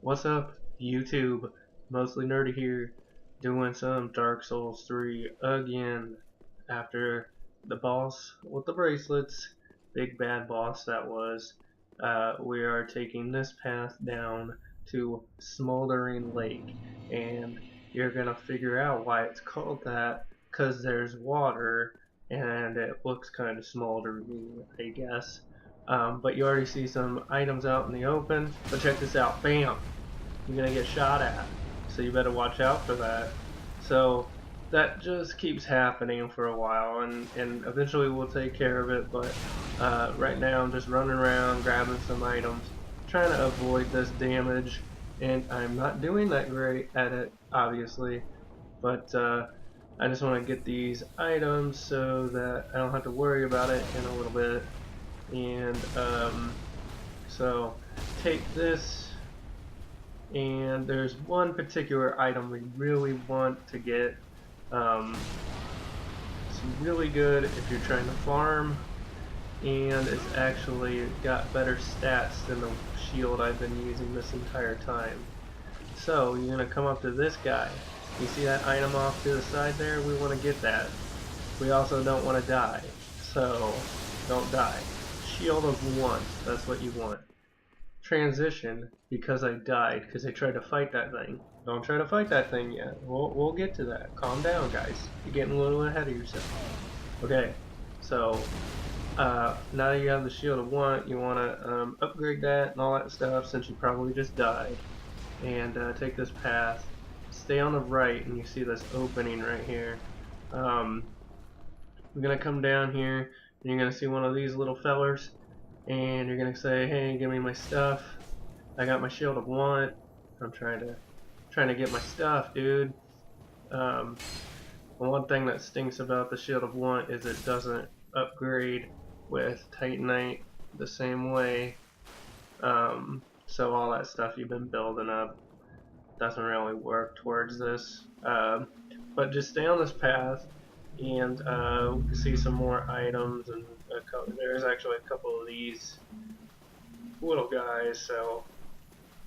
What's up, YouTube? Mostly Nerdy here, doing some Dark Souls 3 again. After the boss with the bracelets, big bad boss that was, we are taking this path down to Smouldering Lake. And you're gonna figure out why it's called that, because there's water and it looks kind of smoldery, I guess. But you already see some items out in the open. But check this out. Bam! You're gonna get shot at. So you better watch out for that. So that just keeps happening for a while, and eventually we'll take care of it. But right now I'm just running around grabbing some items, trying to avoid this damage. And I'm not doing that great at it, obviously. But I just want to get these items so that I don't have to worry about it in a little bit. And so take this, and there's one particular item we really want to get. It's really good if you're trying to farm, and it's actually got better stats than the shield I've been using this entire time. So you're gonna come up to this guy. You see that item off to the side there? We want to get that. We also don't want to die, so don't die. Shield of 1, that's what you want. Transition, because I died, because I tried to fight that thing. Don't try to fight that thing yet. We'll get to that. Calm down, guys. You're getting a little ahead of yourself. Okay, so now that you have the shield of 1, you want to upgrade that and all that stuff, since you probably just died. And take this path. Stay on the right, and you see this opening right here. We're gonna come down here, and you're gonna see one of these little fellers, and you're gonna say, "Hey, give me my stuff. I got my shield of 1. I'm trying to get my stuff, dude." One thing that stinks about the shield of 1 is it doesn't upgrade with Titanite the same way. So all that stuff you've been building up doesn't really work towards this. But just stay on this path, and we can see some more items, and there's actually a couple of these little guys, so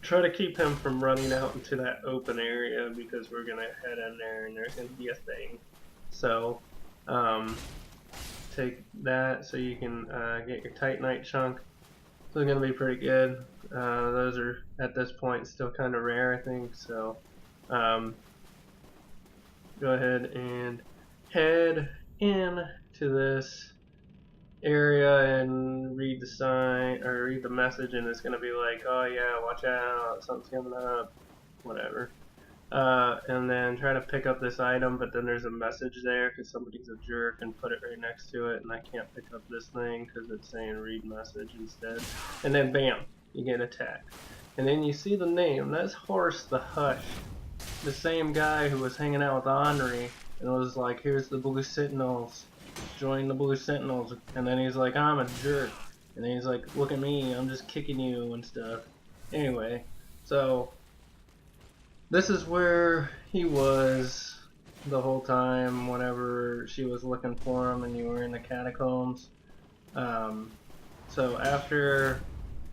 try to keep him from running out into that open area, because we're gonna head in there and there's gonna be a thing. So take that so you can get your Titanite chunk. So it's gonna be pretty good. Those are at this point still kind of rare, I think, so go ahead and head in to this area and read the sign, or read the message, and it's gonna be like, "Oh yeah, watch out, something's coming up," whatever. And then try to pick up this item, but then there's a message there because somebody's a jerk and put it right next to it, and I can't pick up this thing because it's saying read message instead. And then bam, you get attacked. And then you see the name, that's Horace the Hush, the same guy who was hanging out with Henri and was like, "Here's the Blue Sentinels, join the Blue Sentinels." And then he's like, "I'm a jerk." And then he's like, "Look at me, I'm just kicking you and stuff." Anyway, so this is where he was the whole time whenever she was looking for him and you were in the catacombs. So after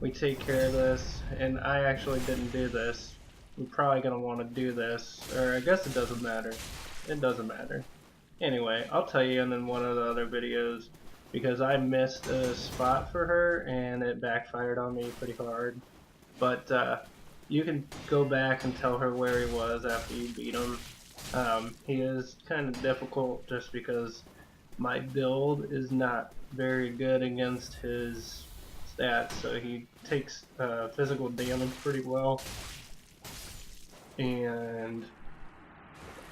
we take care of this, and I actually didn't do this, I'm probably going to want to do this, or I guess it doesn't matter. It doesn't matter. Anyway, I'll tell you in one of the other videos, because I missed a spot for her and it backfired on me pretty hard. But you can go back and tell her where he was after you beat him. He is kind of difficult just because my build is not very good against his stats, so he takes physical damage pretty well, and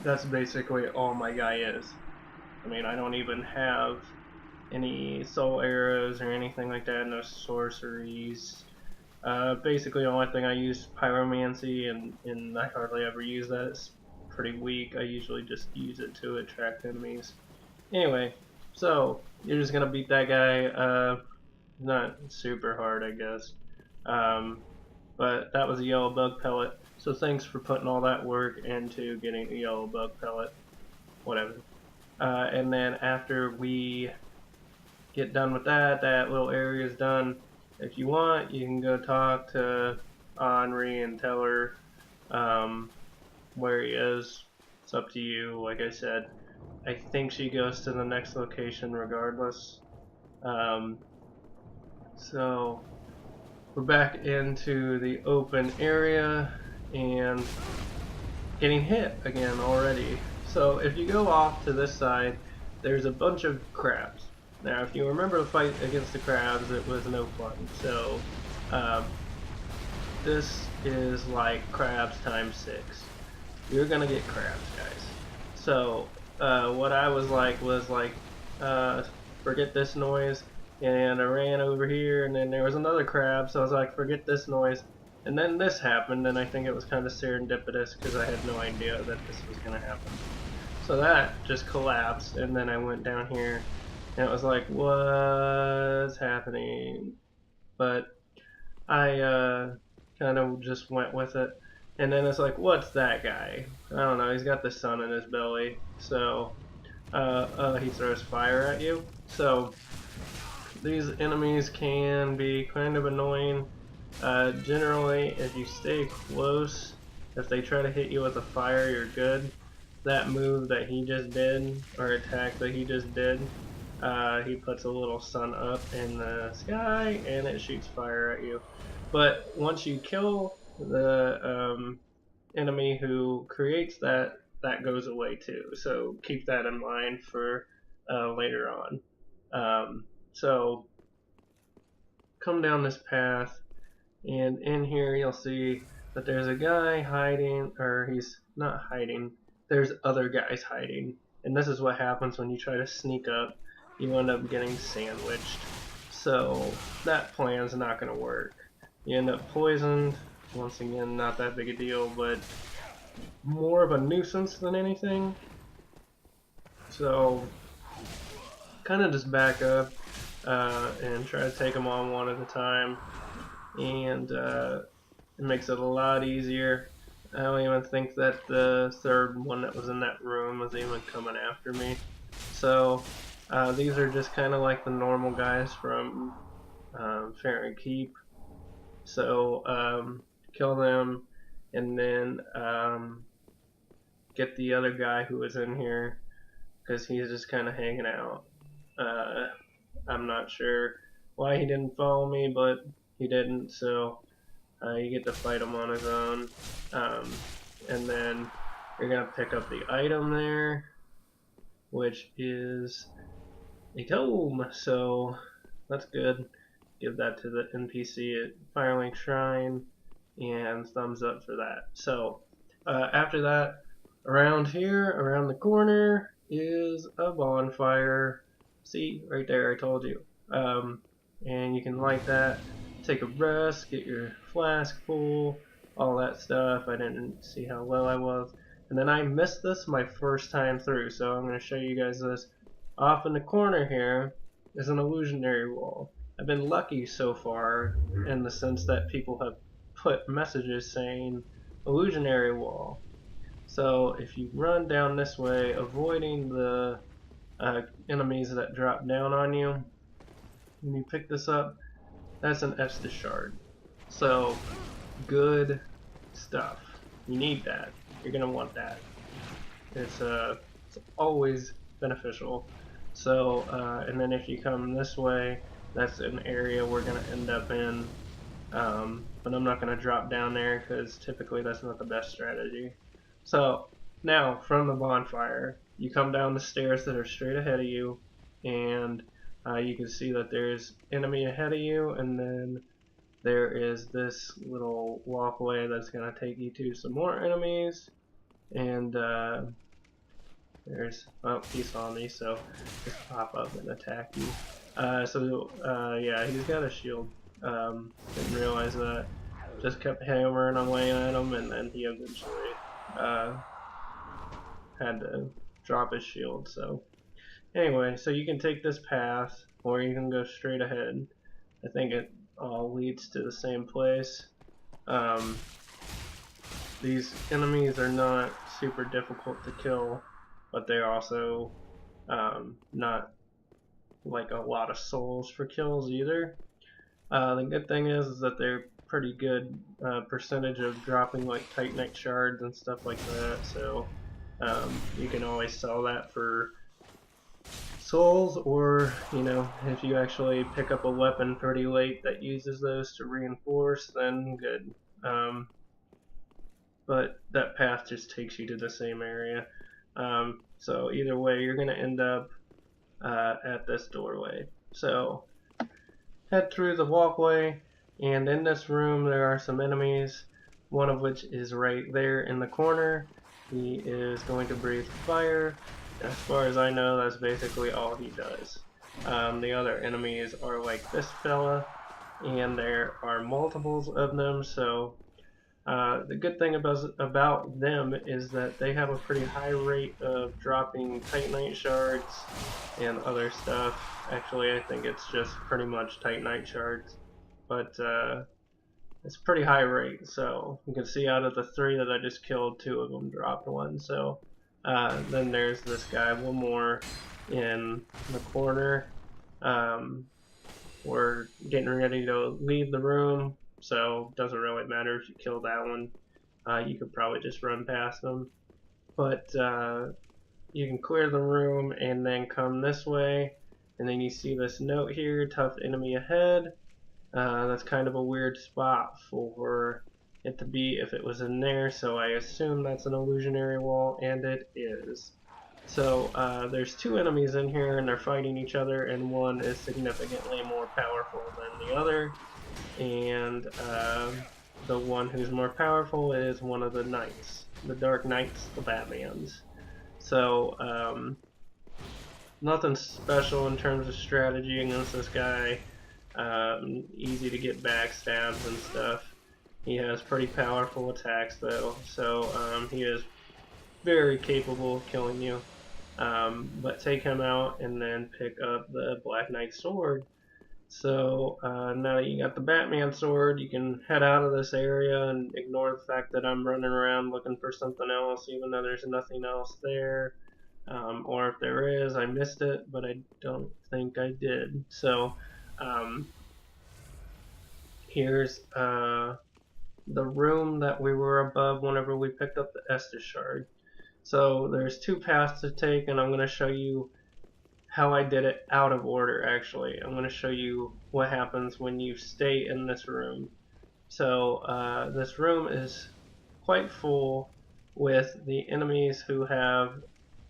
that's basically all my guy is. I mean, I don't even have any soul arrows or anything like that, no sorceries. Basically, the only thing I use is pyromancy, and I hardly ever use that. It's pretty weak. I usually just use it to attract enemies. Anyway, so you're just gonna beat that guy. Not super hard, I guess. But that was a yellow bug pellet. So thanks for putting all that work into getting a yellow bug pellet. Whatever. And then after we get done with that, that little area is done. If you want, you can go talk to Henri and tell her where he is. It's up to you. Like I said, I think she goes to the next location regardless. So we're back into the open area and getting hit again already. So if you go off to this side, there's a bunch of crabs. Now if you remember the fight against the crabs, it was no fun. So this is like crabs times 6. You're gonna get crabs, guys. So what I was like, forget this noise, and I ran over here, and then there was another crab, so I was like, forget this noise, and then this happened, and I think it was kind of serendipitous because I had no idea that this was gonna happen. So that just collapsed, and then I went down here, and it was like, what's happening? But I kind of just went with it. And then it's like, what's that guy? I don't know, he's got the sun in his belly. So, he throws fire at you. So, these enemies can be kind of annoying. Generally, if you stay close, if they try to hit you with a fire, you're good. That move that he just did, or attack that he just did, he puts a little sun up in the sky, and it shoots fire at you. But once you kill the enemy who creates that, that goes away too. So keep that in mind for later on. So come down this path, and in here you'll see that there's a guy hiding, or he's not hiding, there's other guys hiding. And this is what happens when you try to sneak up. You end up getting sandwiched. So that plan's not going to work. You end up poisoned. Once again, not that big a deal, but more of a nuisance than anything. So kind of just back up and try to take them on one at a time. And it makes it a lot easier. I don't even think that the third one that was in that room was even coming after me. So these are just kind of like the normal guys from Fair Keep. So kill them, and then get the other guy who was in here, because he's just kind of hanging out. I'm not sure why he didn't follow me, but he didn't, so you get to fight him on his own. And then you're going to pick up the item there, which is a tome, so that's good. Give that to the NPC at Firelink Shrine, and thumbs up for that. So after that, around here, around the corner, is a bonfire. See, right there, I told you. And you can light that, take a rest, get your flask full, all that stuff. I didn't see how low I was. And then I missed this my first time through, so I'm going to show you guys this. Off in the corner here is an illusionary wall. I've been lucky so far in the sense that people have put messages saying illusionary wall. So if you run down this way, avoiding the enemies that drop down on you, when you pick this up, that's an Estus shard. So good stuff. You need that. You're gonna want that. It's always beneficial. So and then if you come this way, that's an area we're gonna end up in. But I'm not gonna drop down there because typically that's not the best strategy. So now from the bonfire, you come down the stairs that are straight ahead of you, and you can see that there's enemy ahead of you, and then there is this little walkway that's going to take you to some more enemies, and there's, well, he saw me, so just pop up and attack you. Yeah, he's got a shield. Didn't realize that. Just kept hammering away at him, and then he eventually had to drop his shield. So anyway, so you can take this path, or you can go straight ahead. I think it all leads to the same place. These enemies are not super difficult to kill, but they're also not like a lot of souls for kills either. The good thing is that they're pretty good percentage of dropping like Titanite shards and stuff like that, so you can always sell that for souls, or you know, if you actually pick up a weapon pretty late that uses those to reinforce, then good. But that path just takes you to the same area. So either way, you're going to end up at this doorway. So head through the walkway, and in this room there are some enemies, one of which is right there in the corner. He is going to breathe fire. As far as I know, that's basically all he does. The other enemies are like this fella, and there are multiples of them, so the good thing about them is that they have a pretty high rate of dropping Titanite shards and other stuff. Actually, I think it's just pretty much Titanite shards, but it's a pretty high rate. So you can see out of the 3 that I just killed, 2 of them dropped one. So then there's this guy, one more in the corner. We're getting ready to leave the room, so it doesn't really matter if you kill that one. You could probably just run past them. But you can clear the room and then come this way, and then you see this note here, tough enemy ahead. That's kind of a weird spot for it to be if it was in there, so I assume that's an illusionary wall, and it is. So there's 2 enemies in here, and they're fighting each other, and one is significantly more powerful than the other, and the one who's more powerful is one of the knights, the Dark Knights, the Batmans. So nothing special in terms of strategy against this guy. Easy to get backstabs and stuff. He has pretty powerful attacks though, so he is very capable of killing you. But take him out and then pick up the Black Knight sword. So now that you got the Batman sword, you can head out of this area and ignore the fact that I'm running around looking for something else, even though there's nothing else there. Or if there is, I missed it, but I don't think I did. So here's the room that we were above whenever we picked up the Estus shard. So there's 2 paths to take, and I'm going to show you how I did it out of order. Actually, I'm going to show you what happens when you stay in this room. So this room is quite full with the enemies who have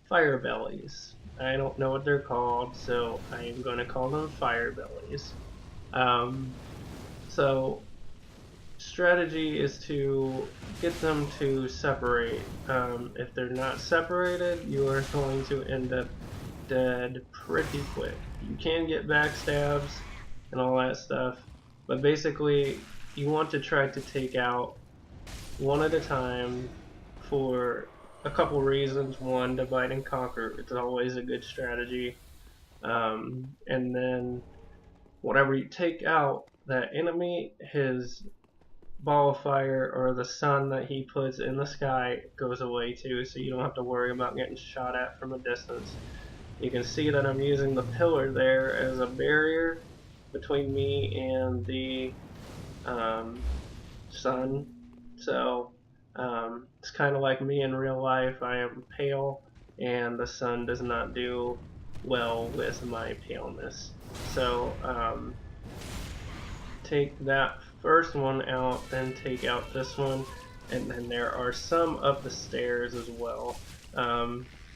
fire bellies. I don't know what they're called, so I am going to call them fire bellies. So strategy is to get them to separate. If they're not separated, you are going to end up dead pretty quick. You can get backstabs and all that stuff, but basically you want to try to take out one at a time for a couple reasons. One, divide and conquer. It's always a good strategy. And then whenever you take out that enemy, his ball of fire or the sun that he puts in the sky goes away too, so you don't have to worry about getting shot at from a distance. You can see that I'm using the pillar there as a barrier between me and the sun. So it's kind of like me in real life. I am pale, and the sun does not do well with my paleness. So take that first one out, then take out this one, and then there are some up the stairs as well.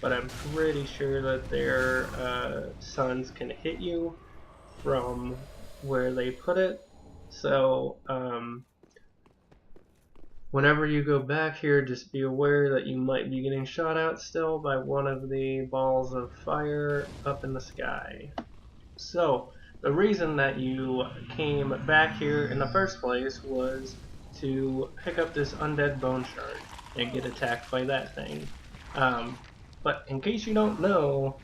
But I'm pretty sure that their suns can hit you from where they put it. So whenever you go back here, just be aware that you might be getting shot at still by one of the balls of fire up in the sky. So the reason that you came back here in the first place was to pick up this undead bone shard and get attacked by that thing. But in case you don't know,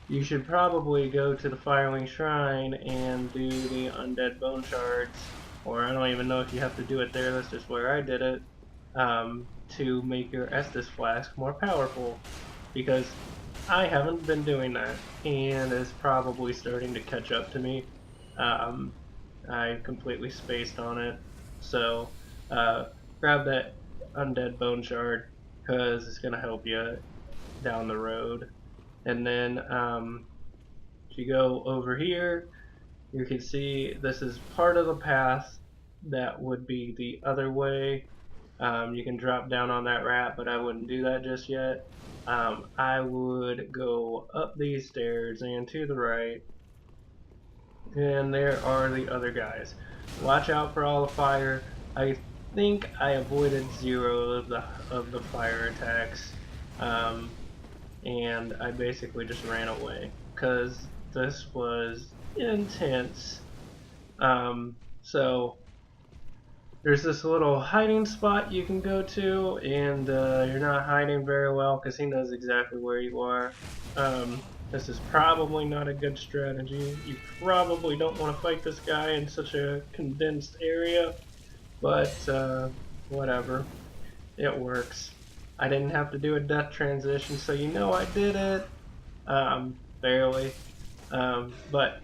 you should probably go to the Firewing Shrine and do the undead bone shards, or I don't even know if you have to do it there, that's just where I did it, to make your Estus Flask more powerful, because I haven't been doing that, and it's probably starting to catch up to me. I completely spaced on it, So grab that undead bone shard because it's gonna help you down the road. And then if you go over here, you can see this is part of the path that would be the other way. You can drop down on that rat, but I wouldn't do that just yet. I would go up these stairs and to the right, and there are the other guys. Watch out for all the fire. I think I avoided 0 of the fire attacks, and I basically just ran away because this was intense. So there's this little hiding spot you can go to, and you're not hiding very well because he knows exactly where you are. This is probably not a good strategy. You probably don't want to fight this guy in such a condensed area, but whatever. It works. I didn't have to do a death transition, so you know I did it. Barely. But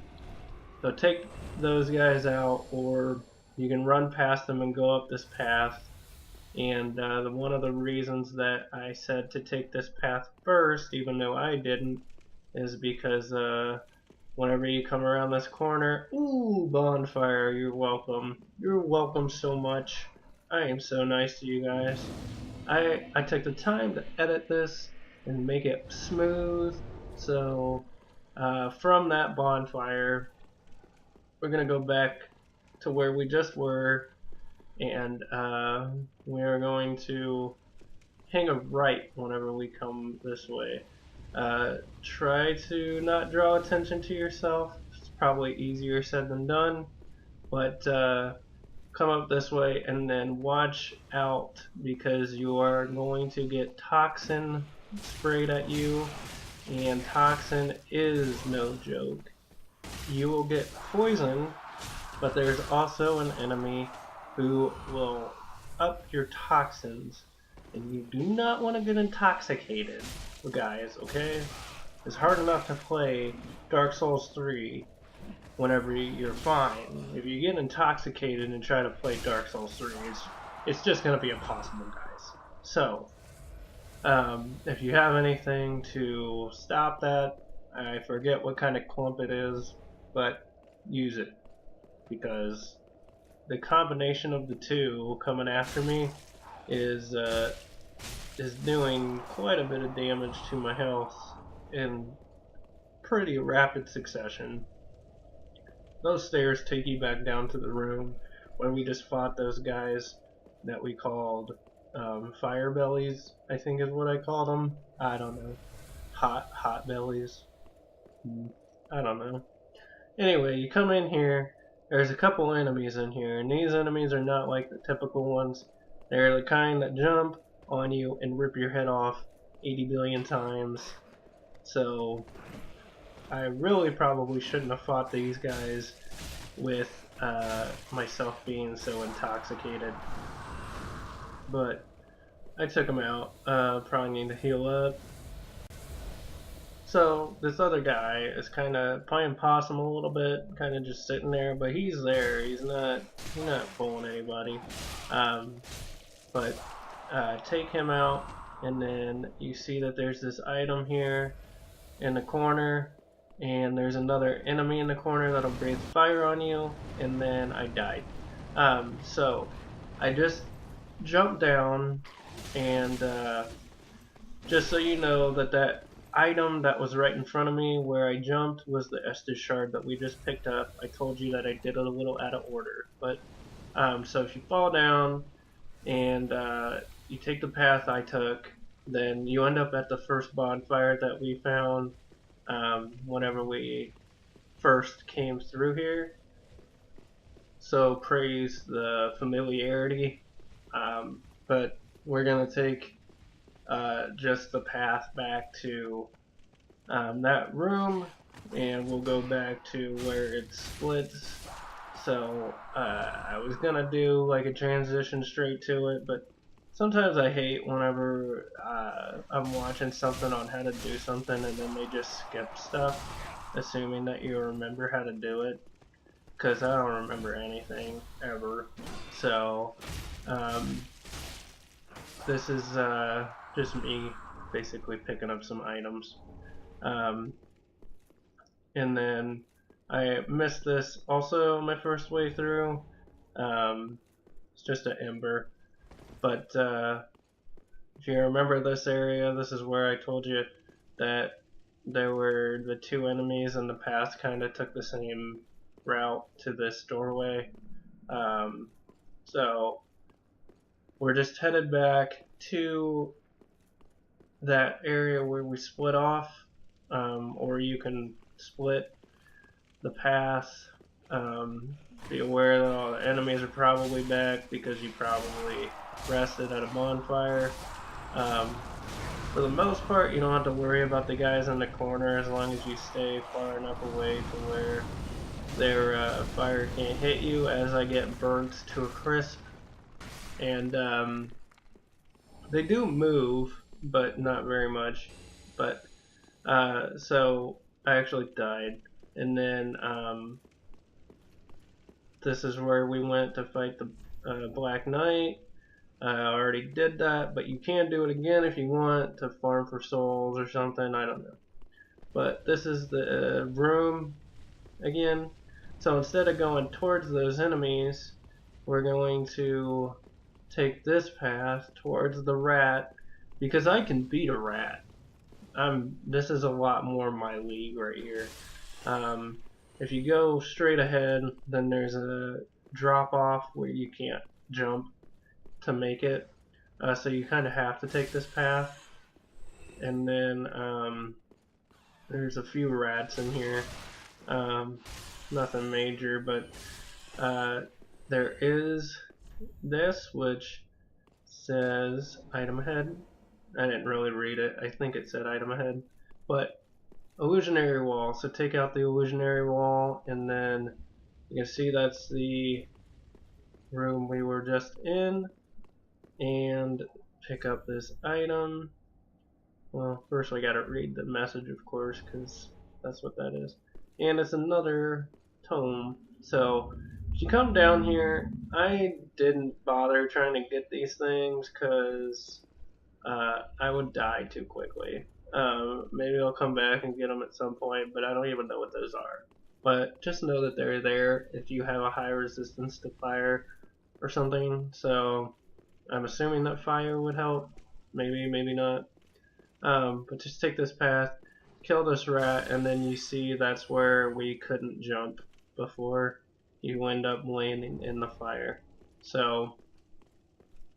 so take those guys out, or you can run past them and go up this path. And one of the reasons that I said to take this path first, even though I didn't, is because whenever you come around this corner, ooh, bonfire, you're welcome. You're welcome so much. I am so nice to you guys. I took the time to edit this and make it smooth. So from that bonfire, we're going to go back to where we just were, and we're going to hang a right whenever we come this way. Try to not draw attention to yourself. It's probably easier said than done, but come up this way and then watch out because you are going to get toxin sprayed at you, and toxin is no joke. You will get poisoned, but there's also an enemy who will up your toxins, and you do not want to get intoxicated, guys, okay? It's hard enough to play Dark Souls 3 whenever you're fine. If you get intoxicated and try to play Dark Souls 3, it's just going to be impossible, guys. So, if you have anything to stop that, I forget what kind of clump it is, but use it, because the combination of the two coming after me is doing quite a bit of damage to my health in pretty rapid succession. Those stairs take you back down to the room where we just fought those guys that we called fire bellies, I think is what I called them. I don't know. Hot bellies. I don't know. Anyway, you come in here, there's a couple enemies in here, and these enemies are not like the typical ones. They're the kind that jump on you and rip your head off 80 billion times. So I really probably shouldn't have fought these guys with myself being so intoxicated. But I took them out. Probably need to heal up. So this other guy is kind of playing possum a little bit, kind of just sitting there, but he's there. He's not fooling anybody. But take him out, and then you see that there's this item here in the corner, and there's another enemy in the corner that'll breathe fire on you, and then I died. So I just jumped down, and just so you know that item that was right in front of me where I jumped was the Estus shard that we just picked up. I told you that I did it a little out of order, but so if you fall down and you take the path I took, then you end up at the first bonfire that we found whenever we first came through here. So praise the familiarity, but we're gonna take just the path back to that room, and we'll go back to where it splits. So I was gonna do like a transition straight to it, but sometimes I hate whenever I'm watching something on how to do something and then they just skip stuff, assuming that you remember how to do it. because I don't remember anything ever. So this is just me basically picking up some items. And then I missed this also my first way through. It's just an ember. But if you remember this area, this is where I told you that there were the two enemies in the past kind of took the same route to this doorway. So we're just headed back to that area where we split off, or you can split the path. Be aware that all the enemies are probably back because you probably rested at a bonfire. For the most part, you don't have to worry about the guys in the corner as long as you stay far enough away to where their fire can't hit you, as I get burnt to a crisp. And they do move, but not very much. But so I actually died. And then this is where we went to fight the Black Knight. I already did that, but you can do it again if you want to farm for souls or something, I don't know. But this is the room again. So instead of going towards those enemies, we're going to take this path towards the rat, because I can beat a rat. This is a lot more my league right here. If you go straight ahead, then there's a drop off where you can't jump to make it, so you kind of have to take this path. And then there's a few rats in here, nothing major, but there is this which says item ahead. I didn't really read it, I think it said item ahead, but illusionary wall. So take out the illusionary wall, and then you can see that's the room we were just in. And pick up this item. Well, first we gotta read the message, of course, because that's what that is. And it's another tome. So if you come down here, I didn't bother trying to get these things because I would die too quickly. Maybe I'll come back and get them at some point, but I don't even know what those are. But just know that they're there if you have a high resistance to fire or something. So I'm assuming that fire would help. Maybe, maybe not. But just take this path, kill this rat, and then you see that's where we couldn't jump before. You end up landing in the fire. So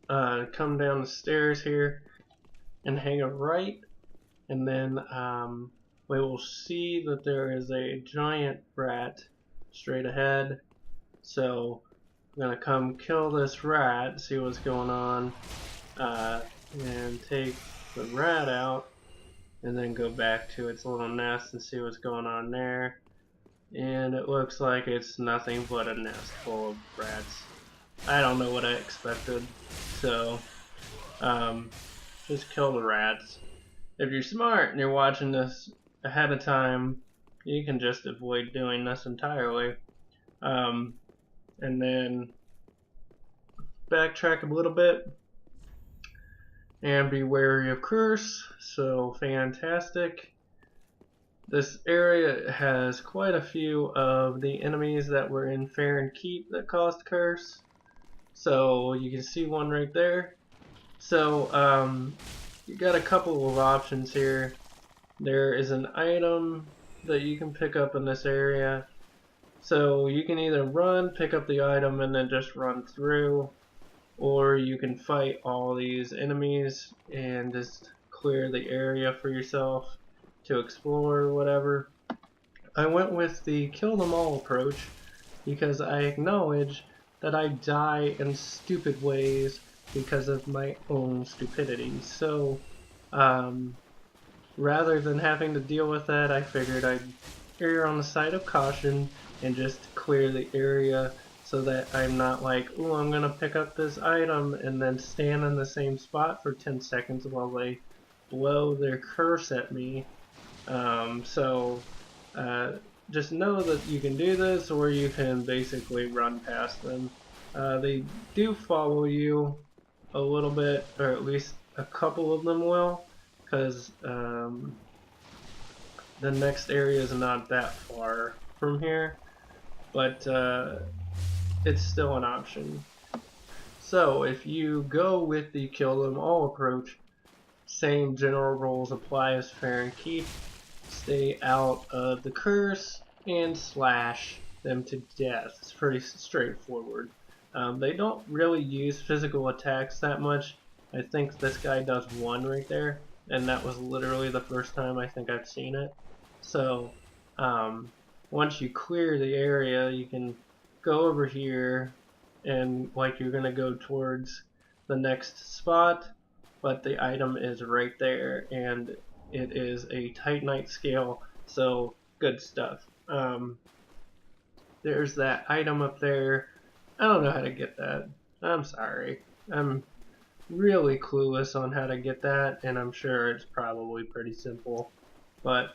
come down the stairs here and hang a right, and then we will see that there is a giant rat straight ahead. So I'm gonna come kill this rat, see what's going on, and take the rat out, and then go back to its little nest and see what's going on there. And it looks like it's nothing but a nest full of rats. I don't know what I expected, so just kill the rats. If you're smart and you're watching this ahead of time, you can just avoid doing this entirely. And then backtrack a little bit and be wary of curse. So fantastic. This area has quite a few of the enemies that were in Fair and Keep that caused curse. So you can see one right there. So you got a couple of options here. There is an item that you can pick up in this area. So you can either run, pick up the item, and then just run through, or you can fight all these enemies and just clear the area for yourself to explore or whatever. I went with the kill them all approach because I acknowledge that I die in stupid ways because of my own stupidity. So rather than having to deal with that, I figured I'd err on the side of caution and just clear the area so that I'm not like, ooh, I'm gonna pick up this item and then stand in the same spot for 10 seconds while they blow their curse at me. just know that you can do this, or you can basically run past them. They do follow you a little bit, or at least a couple of them will, because the next area is not that far from here, but it's still an option. So if you go with the kill them all approach, same general rules apply as fair and keep. Stay out of the curse and slash them to death. It's pretty straightforward. They don't really use physical attacks that much. I think this guy does one right there, and that was literally the first time I think I've seen it. So once you clear the area, you can go over here and like you're gonna go towards the next spot, but the item is right there, and it is a Titanite scale, so good stuff. There's that item up there. I don't know how to get that. I'm sorry. I'm really clueless on how to get that, and I'm sure it's probably pretty simple. But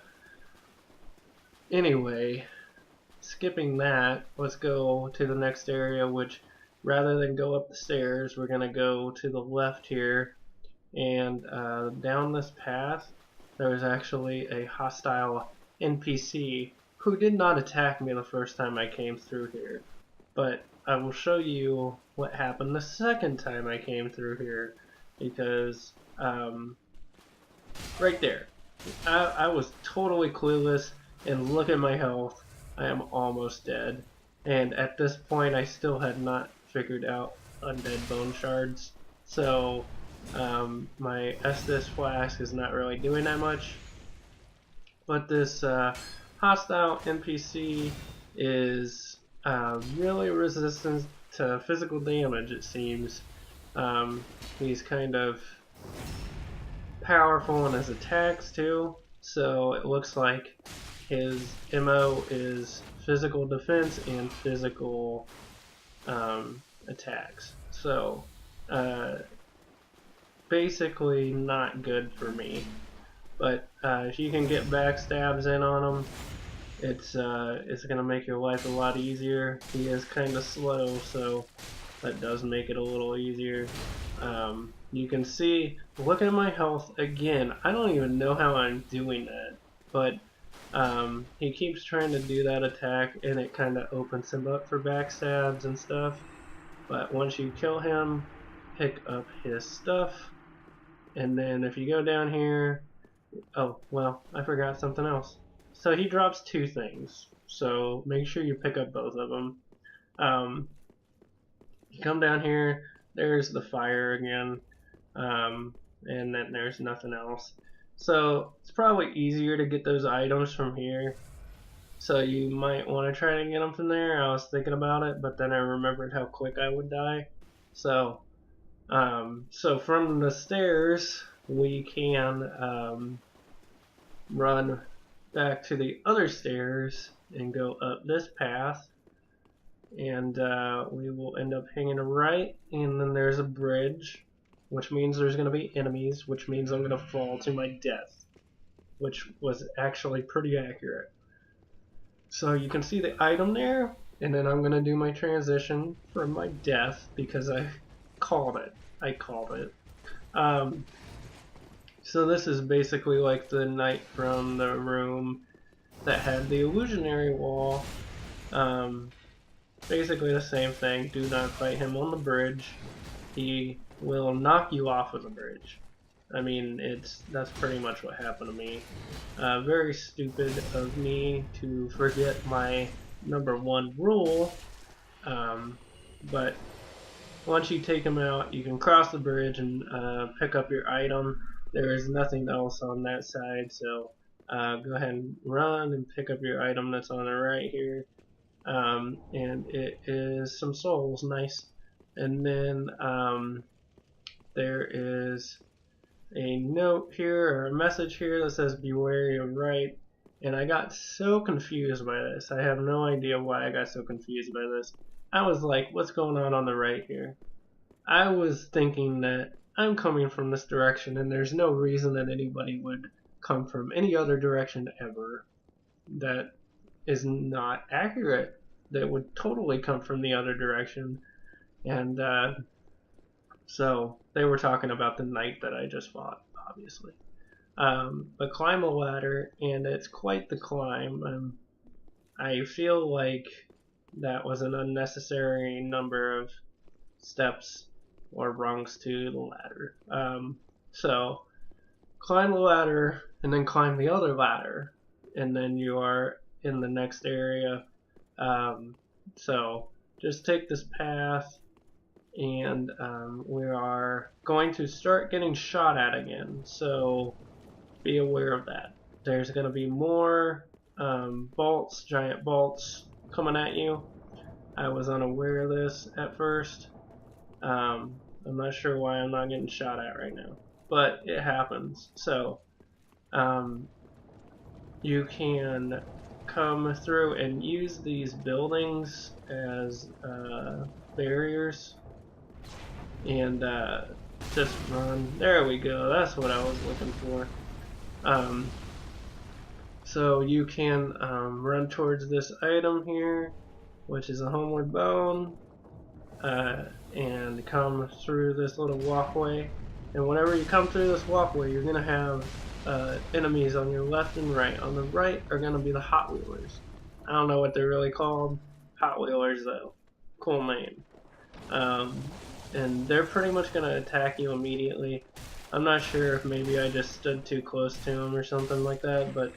anyway, skipping that, let's go to the next area, which rather than go up the stairs, we're going to go to the left here, and down this path, there's actually a hostile NPC who did not attack me the first time I came through here. But I will show you what happened the second time I came through here, because right there, I was totally clueless, and look at my health. I am almost dead. And at this point, I still had not figured out undead bone shards. So my Estus flask is not really doing that much. But this hostile NPC is really resistant to physical damage, it seems. He's kind of powerful in his attacks too, so it looks like his MO is physical defense and physical attacks. So basically not good for me. But if you can get backstabs in on him, it's gonna make your life a lot easier. He is kind of slow, so that does make it a little easier. You can see, look at my health again. I don't even know how I'm doing that, but he keeps trying to do that attack, and it kind of opens him up for backstabs and stuff. But once you kill him, pick up his stuff, and then if you go down here, oh, well, I forgot something else. So he drops two things, so make sure you pick up both of them. You come down here, there's the fire again, and then there's nothing else. So it's probably easier to get those items from here. So you might want to try to get them from there. I was thinking about it, but then I remembered how quick I would die. So, so from the stairs, we can run back to the other stairs and go up this path, and we will end up hanging a right, and then there's a bridge, which means there's going to be enemies, which means I'm going to fall to my death, which was actually pretty accurate. So you can see the item there, and then I'm going to do my transition from my death, because I called it. So this is basically like the knight from the room that had the illusionary wall. Basically the same thing. Do not fight him on the bridge. He will knock you off of the bridge. I mean, that's pretty much what happened to me. Very stupid of me to forget my #1 rule. But once you take him out, you can cross the bridge and pick up your item. There is nothing else on that side, so go ahead and run and pick up your item that's on the right here. And it is some souls, nice. And then there is a note here, or a message here that says be wary of right. And I got so confused by this. I have no idea why I got so confused by this. I was like, what's going on the right here? I was thinking that I'm coming from this direction, and there's no reason that anybody would come from any other direction ever. That is not accurate. That would totally come from the other direction. And so they were talking about the knight that I just fought, obviously. But climb a ladder, and it's quite the climb. I feel like that was an unnecessary number of steps or rungs to the ladder. So climb the ladder, and then climb the other ladder, and then you are in the next area. So just take this path, and we are going to start getting shot at again. So be aware of that. There's going to be more bolts, giant bolts coming at you. I was unaware of this at first. I'm not sure why I'm not getting shot at right now, but it happens. So you can come through and use these buildings as barriers, and just run. There we go. That's what I was looking for. So you can run towards this item here, which is a homeward bone, and come through this little walkway. And whenever you come through this walkway, you're going to have enemies on your left and right. On the right are going to be the Hot Wheelers. I don't know what they're really called. Hot Wheelers, though. Cool name. And they're pretty much going to attack you immediately. I'm not sure if maybe I just stood too close to them or something like that, but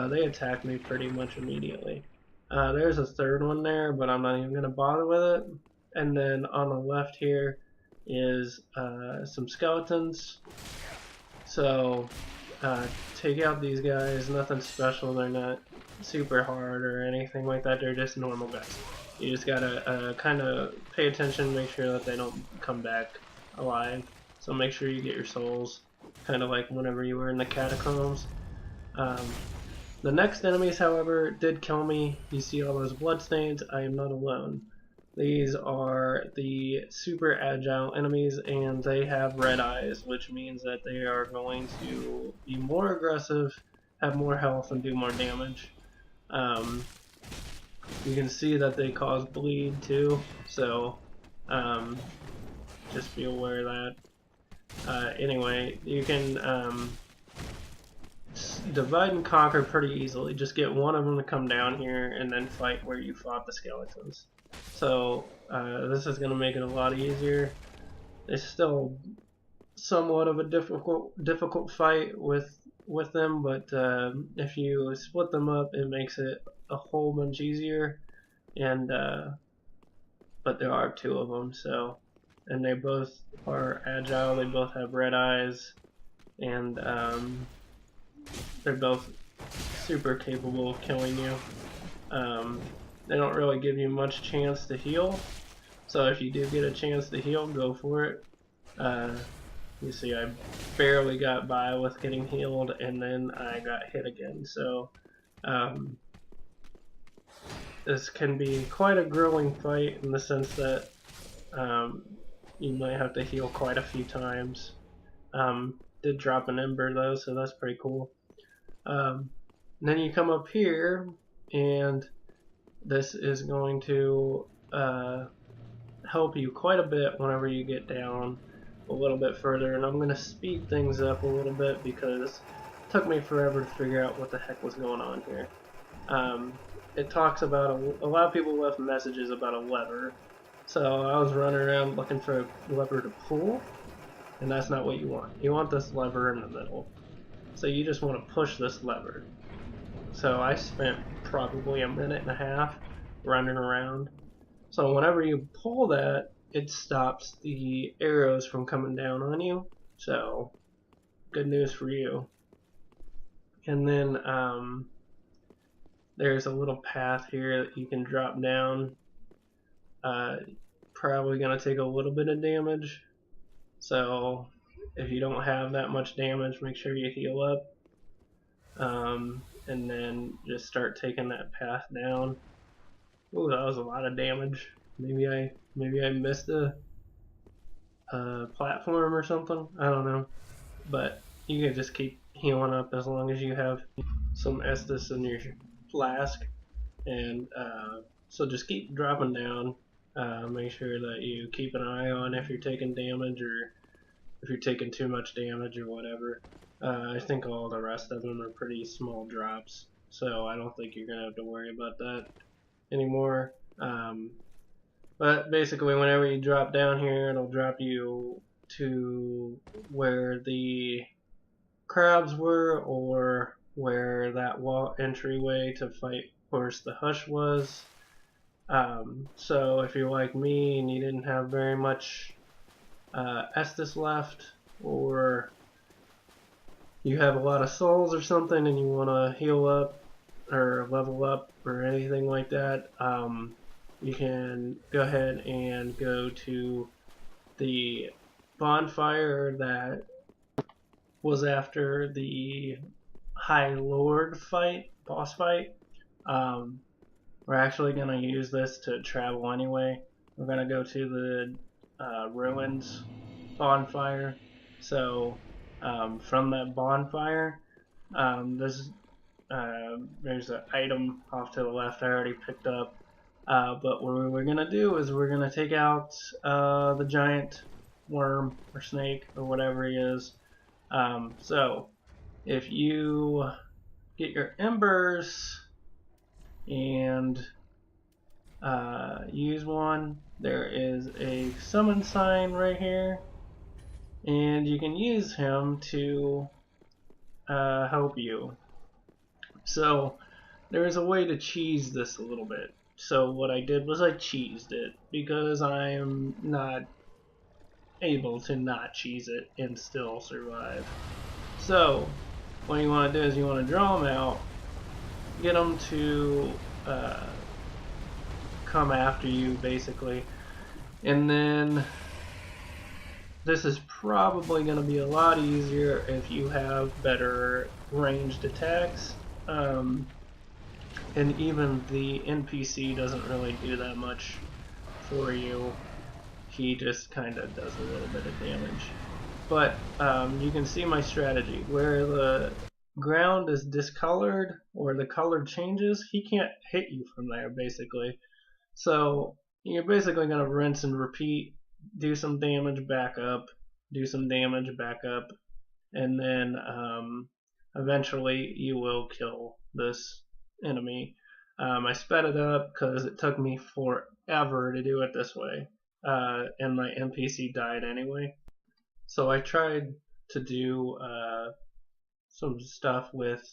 they attacked me pretty much immediately. There's a third one there, but I'm not even going to bother with it. And then on the left here is some skeletons. So take out these guys. Nothing special. They're not super hard or anything like that. They're just normal guys. You just gotta kind of pay attention, make sure that they don't come back alive. So make sure you get your souls, kind of like whenever you were in the catacombs. The next enemies, however, did kill me. You see all those bloodstains. I am not alone. These are the super agile enemies, and they have red eyes, which means that they are going to be more aggressive, have more health, and do more damage. You can see that they cause bleed too, so just be aware of that. Anyway, you can divide and conquer pretty easily. Just get one of them to come down here and then fight where you fought the skeletons. So this is going to make it a lot easier. It's still somewhat of a difficult fight with them, but if you split them up, it makes it a whole bunch easier. And but there are two of them, so, and they both are agile. They both have red eyes, and they're both super capable of killing you. They don't really give you much chance to heal, so if you do get a chance to heal, go for it. You see I barely got by with getting healed, and then I got hit again, so this can be quite a grueling fight in the sense that you might have to heal quite a few times. Did drop an ember though, so that's pretty cool. Then you come up here, and this is going to help you quite a bit whenever you get down a little bit further, and I'm going to speed things up a little bit because it took me forever to figure out what the heck was going on here. It talks about a lot of people left messages about a lever, so I was running around looking for a lever to pull, and that's not what you want. You want this lever in the middle. So you just want to push this lever. So I spent probably a minute and a half running around. So whenever you pull that, it stops the arrows from coming down on you. So good news for you. And then there's a little path here that you can drop down. Probably going to take a little bit of damage. So if you don't have that much damage, make sure you heal up. And then just start taking that path down. Ooh, that was a lot of damage. Maybe I missed a platform or something. I don't know. But you can just keep healing up as long as you have some Estus in your flask. and so just keep dropping down. Make sure that you keep an eye on if you're taking damage or if you're taking too much damage or whatever. I think all the rest of them are pretty small drops, so I don't think you're gonna have to worry about that anymore. But basically, whenever you drop down here, it'll drop you to where the crabs were, or where that wall entryway to fight Horace the Hush was. So if you're like me and you didn't have very much Estus left, or you have a lot of souls or something and you want to heal up or level up or anything like that, you can go ahead and go to the bonfire that was after the High Lord fight, boss fight. We're actually going to use this to travel anyway. We're going to go to the ruins bonfire. So from that bonfire, there's an item off to the left I already picked up. But what we're going to do is we're going to take out the giant worm or snake or whatever he is. So if you get your embers and use one, there is a summon sign right here, and you can use him to help you. So there is a way to cheese this a little bit. So what I did was I cheesed it because I am not able to not cheese it and still survive. So what you want to do is you want to draw them out, get them to come after you basically, and then this is probably going to be a lot easier if you have better ranged attacks. And even the NPC doesn't really do that much for you. He just kind of does a little bit of damage. But you can see my strategy. Where the ground is discolored or the color changes, he can't hit you from there basically. So you're basically going to rinse and repeat, do some damage back up, do some damage back up, and then eventually you will kill this enemy. I sped it up because it took me forever to do it this way, and my NPC died anyway. So I tried to do some stuff with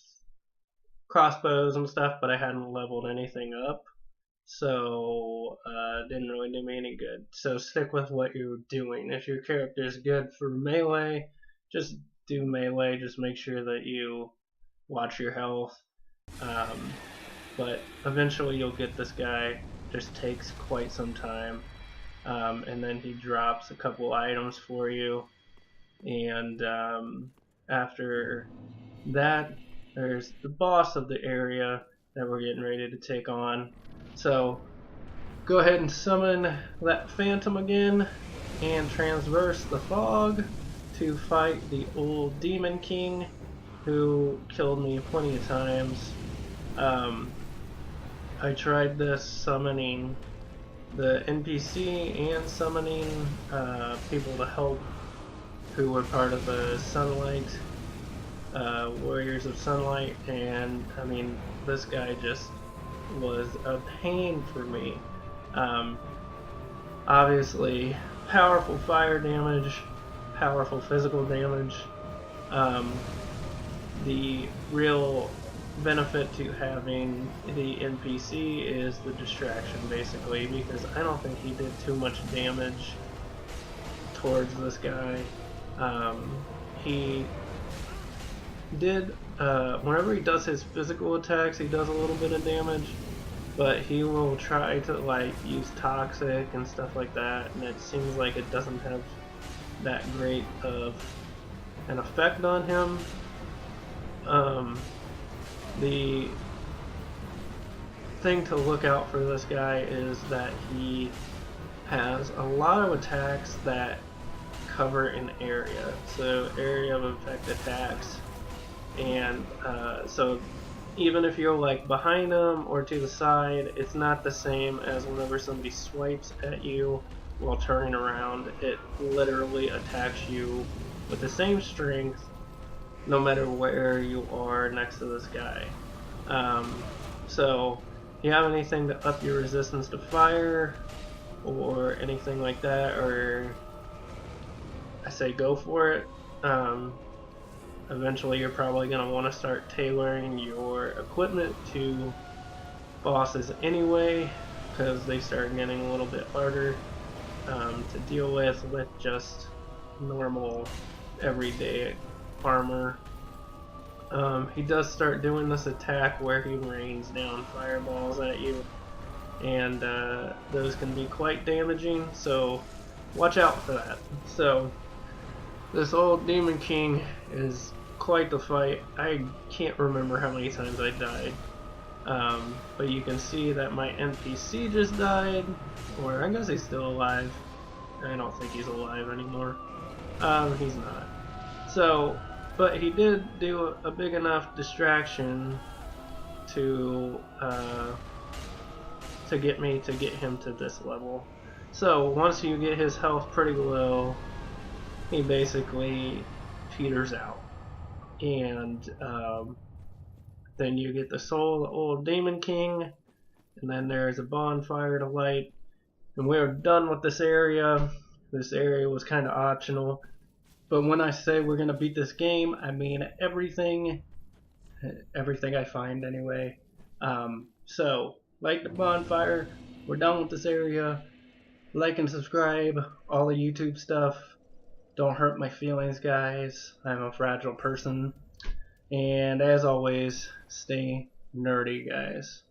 crossbows and stuff, but I hadn't leveled anything up, so it didn't really do me any good. So stick with what you're doing. If your character is good for melee, just do melee. Just make sure that you watch your health. But eventually you'll get this guy. Just takes quite some time. And then he drops a couple items for you. And after that, there's the boss of the area that we're getting ready to take on. So go ahead and summon that phantom again and transverse the fog to fight the old demon king who killed me plenty of times. I tried this summoning the NPC and summoning people to help who were part of the Sunlight, Warriors of Sunlight, and I mean, this guy just was a pain for me. Obviously, powerful fire damage, powerful physical damage. The real benefit to having the NPC is the distraction, basically, because I don't think he did too much damage towards this guy. He did, whenever he does his physical attacks, he does a little bit of damage, but he will try to like use toxic and stuff like that, and it seems like it doesn't have that great of an effect on him. The thing to look out for this guy is that he has a lot of attacks that cover an area, so area of effect attacks, and so even if you're like behind them or to the side, it's not the same as whenever somebody swipes at you while turning around. It literally attacks you with the same strength no matter where you are next to this guy. So if you have anything to up your resistance to fire or anything like that, or I say go for it. Eventually you're probably going to want to start tailoring your equipment to bosses anyway, because they start getting a little bit harder to deal with just normal everyday armor. He does start doing this attack where he rains down fireballs at you, and those can be quite damaging, so watch out for that. So this old Demon King is quite the fight. I can't remember how many times I died, but you can see that my NPC just died, or I guess he's still alive. I don't think he's alive anymore. He's not. So, but he did do a big enough distraction to get him to this level. So once you get his health pretty low, he basically peters out, and then you get the soul of the old Demon King, and then there's a bonfire to light, and we're done with this area. This area was kind of optional, but when I say we're gonna beat this game, I mean everything I find anyway. So like the bonfire, we're done with this area. Like and subscribe, all the YouTube stuff. Don't hurt my feelings, guys. I'm a fragile person. And as always, stay nerdy, guys.